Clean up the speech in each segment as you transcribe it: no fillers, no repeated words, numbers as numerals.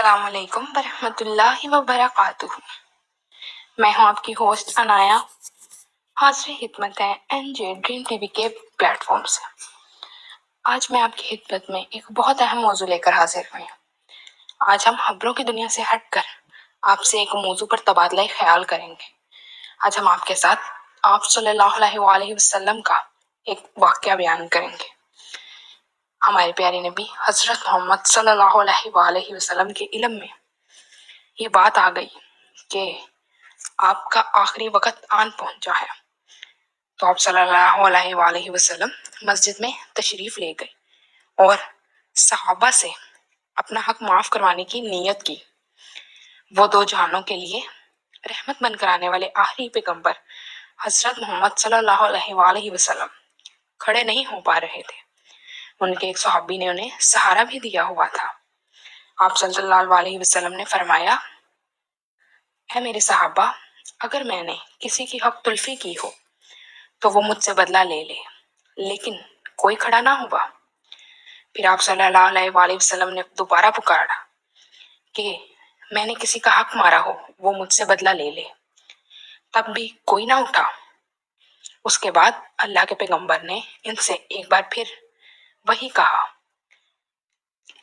السلام علیکم ورحمۃ اللہ وبرکاتہ۔ میں ہوں آپ کی ہوسٹ عنایا، حاضر خدمت ہے این جے ڈریم ٹی وی کے پلیٹ فارم سے۔ آج میں آپ کی خدمت میں ایک بہت اہم موضوع لے کر حاضر ہوئی ہوں۔ آج ہم خبروں کی دنیا سے ہٹ کر آپ سے ایک موضوع پر تبادلہ خیال کریں گے۔ آج ہم آپ کے ساتھ آپ صلی اللہ علیہ وآلہ وسلم کا ایک واقعہ بیان کریں گے۔ ہمارے پیارے نبی حضرت محمد صلی اللہ علیہ وآلہ وسلم کے علم میں یہ بات آ گئی کہ آپ کا آخری وقت آن پہنچا ہے، تو آپ صلی اللہ علیہ وآلہ وسلم مسجد میں تشریف لے گئے اور صحابہ سے اپنا حق معاف کروانے کی نیت کی۔ وہ دو جہانوں کے لیے رحمت بن کر آنے والے آخری پیغمبر حضرت محمد صلی اللہ علیہ وآلہ وسلم کھڑے نہیں ہو پا رہے تھے۔ ان کے ایک صحابی نے انہیں سہارا بھی دیا ہوا تھا۔ آپ صلی اللہ علیہ وسلم نے فرمایا، اے میرے صحابہ، اگر میں نے کسی کی حق تلفی کی ہو تو وہ مجھ سے بدلہ لے لے، لیکن کوئی کھڑا نہ ہوا۔ پھر آپ صلی اللہ علیہ وآلہ وسلم نے دوبارہ پکارا کہ میں نے کسی کا حق مارا ہو، وہ مجھ سے بدلہ لے لے، تب بھی کوئی نہ اٹھا۔ اس کے بعد اللہ کے پیغمبر نے ان سے ایک بار پھر وہی کہا۔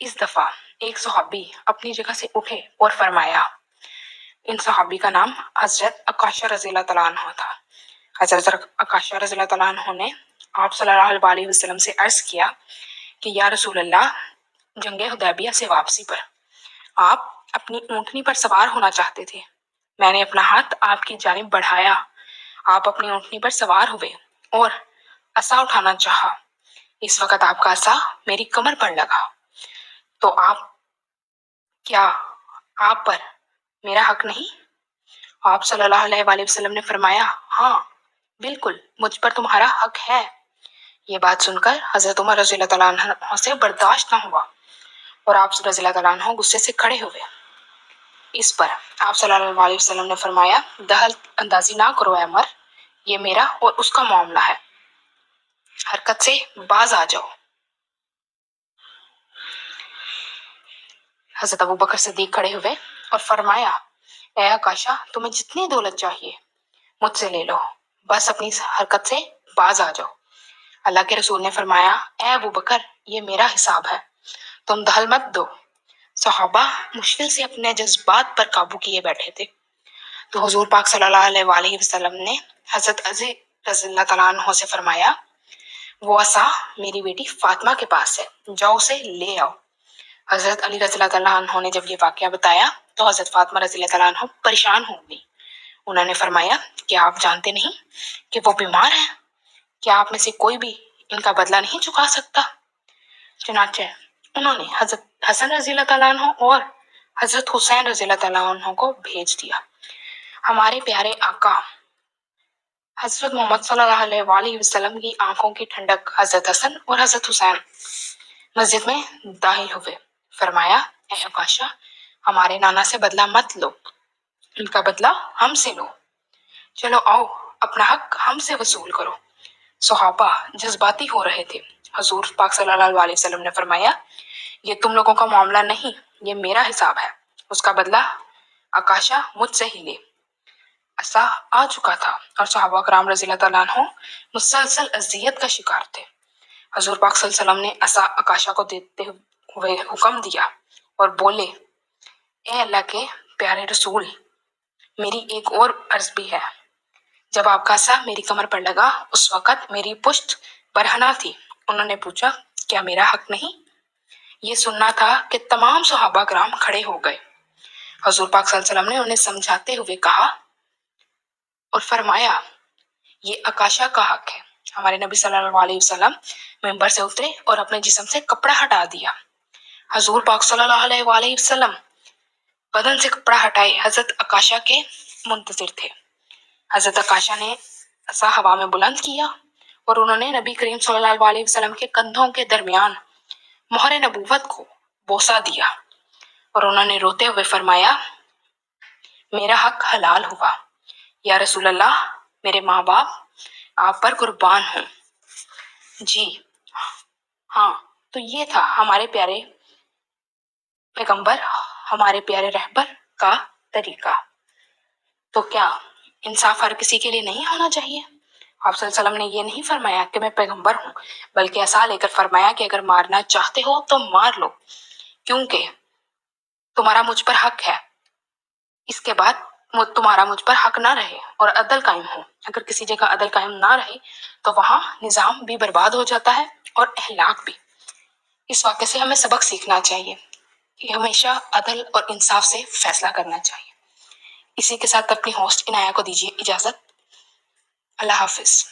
اس دفعہ ایک صحابی اپنی جگہ سے اٹھے اور فرمایا، ان صحابی کا نام حضرت عکاشہ رضی اللہ تعالیٰ عنہ تھا۔ حضرت عکاشہ رضی اللہ تعالیٰ عنہ نے آپ صلی اللہ علیہ وسلم سے عرض کیا کہ یا رسول اللہ، جنگ حدیبیہ سے واپسی پر آپ اپنی اونٹنی پر سوار ہونا چاہتے تھے۔ میں نے اپنا ہاتھ آپ کی جانب بڑھایا، آپ اپنی اونٹنی پر سوار ہوئے اور عصا اٹھانا چاہا۔ اس وقت آپ کا عصا میری کمر پر لگا، تو آپ پر میرا حق نہیں؟ آپ صلی اللہ علیہ وآلہ وسلم نے فرمایا، ہاں بالکل، مجھ پر تمہارا حق ہے۔ یہ بات سن کر حضرت عمر رضی اللہ تعالیٰ عنہ سے برداشت نہ ہوا اور آپ رضی اللہ تعالیٰ عنہ غصے سے کھڑے ہوئے۔ اس پر آپ صلی اللہ علیہ وسلم نے فرمایا، دخل اندازی نہ کرو اے عمر، یہ میرا اور اس کا معاملہ ہے، حرکت سے باز آ جاؤ۔ حضرت ابو بکر صدیق کھڑے ہوئے اور فرمایا، اے عکاشہ، تمہیں جتنی دولت چاہیے مجھ سے لے لو، بس اپنی حرکت سے باز آ جاؤ۔ اللہ کے رسول نے فرمایا، اے ابو بکر، یہ میرا حساب ہے، تم دخل مت دو۔ صحابہ مشکل سے اپنے جذبات پر قابو کیے بیٹھے تھے، تو حضور پاک صلی اللہ علیہ وآلہ وسلم نے حضرت علی رضی اللہ تعالیٰ عنہ سے فرمایا، وہ عصا میری بیٹی فاطمہ کے پاس ہے، جاؤ اسے لے آؤ۔ حضرت علی رضی اللہ تعالیٰ عنہ نے جب یہ واقعہ بتایا تو حضرت فاطمہ رضی اللہ تعالیٰ عنہ پریشان ہو گئی۔ انہوں نے فرمایا، کیا آپ جانتے نہیں کہ وہ بیمار ہیں؟ کیا آپ میں سے کوئی بھی ان کا بدلہ نہیں چکا سکتا؟ چنانچہ انہوں نے حضرت حسن رضی اللہ تعالیٰ عنہ اور حضرت حسین رضی اللہ تعالیٰ عنہ کو بھیج دیا۔ ہمارے پیارے آقا حضرت محمد صلی اللہ علیہ وآلہ وسلم کی آنکھوں کی ٹھنڈک حضرت حسن اور حضرت حسین مسجد میں داخل ہوئے۔ فرمایا، اے عکاشہ، ہمارے نانا سے بدلہ مت لو، ان کا بدلہ ہم سے لو، چلو آؤ اپنا حق ہم سے وصول کرو۔ صحابہ جذباتی ہو رہے تھے۔ حضور پاک صلی اللہ علیہ وسلم نے فرمایا، یہ تم لوگوں کا معاملہ نہیں، یہ میرا حساب ہے، اس کا بدلہ عکاشہ مجھ سے ہی لے۔ عصا آ چکا تھا اور صحابہ کرام رضی اللہ تعالیٰ عنہ مسلسل اذیت کا شکار تھے۔ حضور پاک صلی اللہ علیہ وسلم نے عصا عکاشہ کو دیتے ہوئے حکم دیا اور بولے، اے اللہ کے پیارے رسول، میری ایک اور عرض بھی ہے۔ جب آپ کا عصا میری کمر پر لگا اس وقت میری پشت برہنہ تھی۔ انہوں نے پوچھا، کیا میرا حق نہیں؟ یہ سننا تھا کہ تمام صحابہ کرام کھڑے ہو گئے۔ حضور پاک صلی اللہ علیہ وسلم نے انہیں سمجھاتے ہوئے کہا اور فرمایا، یہ عکاشہ کا حق ہے۔ ہمارے نبی صلی اللہ علیہ وسلم منبر سے اترے اور اپنے جسم سے کپڑا ہٹا دیا۔ حضور پاک صلی اللہ علیہ وآلہ وسلم بدن سے کپڑا ہٹائے حضرت عکاشہ کے منتظر تھے۔ حضرت عکاشہ نے عصا ہوا میں بلند کیا اور انہوں نے نبی کریم صلی اللہ علیہ وسلم کے کندھوں کے درمیان مہر نبوت کو بوسہ دیا اور انہوں نے روتے ہوئے فرمایا، میرا حق حلال ہوا، یا رسول اللہ، میرے ماں باپ آپ پر قربان ہوں۔ جی ہاں، تو یہ تھا ہمارے پیارے پیغمبر ہمارے پیارے رہبر کا طریقہ۔ تو کیا انصاف ہر کسی کے لیے نہیں ہونا چاہیے؟ آپ صلی اللہ علیہ وسلم نے یہ نہیں فرمایا کہ میں پیغمبر ہوں، بلکہ ایسا لے کر فرمایا کہ اگر مارنا چاہتے ہو تو مار لو، کیونکہ تمہارا مجھ پر حق ہے، اس کے بعد تمہارا مجھ پر حق نہ رہے اور عدل قائم ہو۔ اگر کسی جگہ عدل قائم نہ رہے تو وہاں نظام بھی برباد ہو جاتا ہے اور اخلاق بھی۔ اس واقعے سے ہمیں سبق سیکھنا چاہیے کہ ہمیشہ عدل اور انصاف سے فیصلہ کرنا چاہیے۔ اسی کے ساتھ اپنی ہوسٹ عنایہ کو دیجیے اجازت۔ اللہ حافظ۔